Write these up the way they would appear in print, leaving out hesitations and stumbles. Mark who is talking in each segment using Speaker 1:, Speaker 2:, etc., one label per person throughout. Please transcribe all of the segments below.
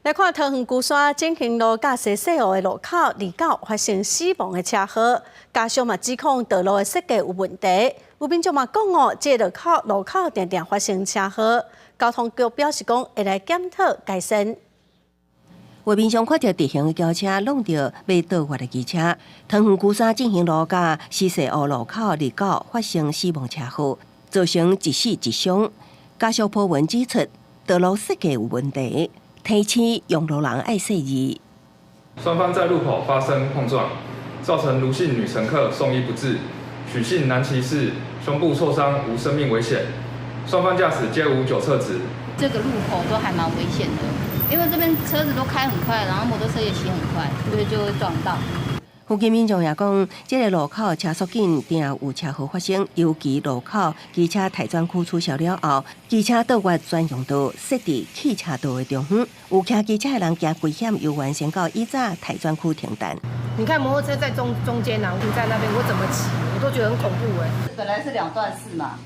Speaker 1: 来看桃园龟山进行路驾驶西湖的路口2发生死亡的车祸，家属嘛指控道路的设计有问题。有民众嘛讲哦，这路口常常发生车祸，交通局表示讲会来检讨改善。
Speaker 2: 画面上看到直行的轿车弄到要倒滑的机车，桃园龟山进行路甲西西湖路口2发生死亡车祸，造成一死一伤。家属普文指出，道路设计有问题，提醒用路人爱细意。
Speaker 3: 双方在路口发生碰撞，造成卢姓女乘客送医不治，许姓男骑士胸部挫伤，无生命危险。双方驾驶皆无酒测值。
Speaker 4: 这个路口都还蛮危险的，因为这边车子都开很快，然后摩托车也骑很快，所以就会撞到。
Speaker 2: 附近民众也讲，这个路口车速紧，定有车祸发生。尤其路口机车汰转区取消了后，机车倒滑专用道设伫汽车道的中央，有骑机车的人惊危险，有原先到以早汰转区停单。
Speaker 5: 你看摩托车在中间啊，停在那边，我怎么骑？我都觉得很恐怖哎。
Speaker 6: 本来是2段式嘛，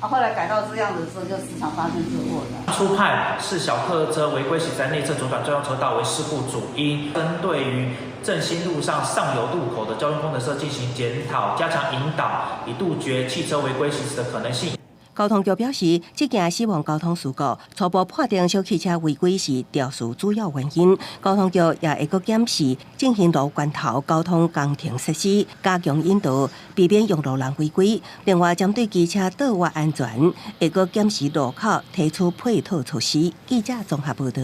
Speaker 6: 后来改到这样的时候，就时常发生车祸的。
Speaker 7: 初判是小客车违规驶在内侧左转专用车道为事故主因，针对于正兴路上上游路口的交通功能设进行检讨，加强引导，以杜绝汽车违规行驶的可能性。
Speaker 2: 交通局表示，这件死亡交通事故初步判定小汽车违规是肇事主要原因。交通局也会阁检视进行路关头交通工程设施，加强引导，避免用路人违规。另外，针对机车倒滑安全，会阁检视路口，提出配套措施。记者综合报道。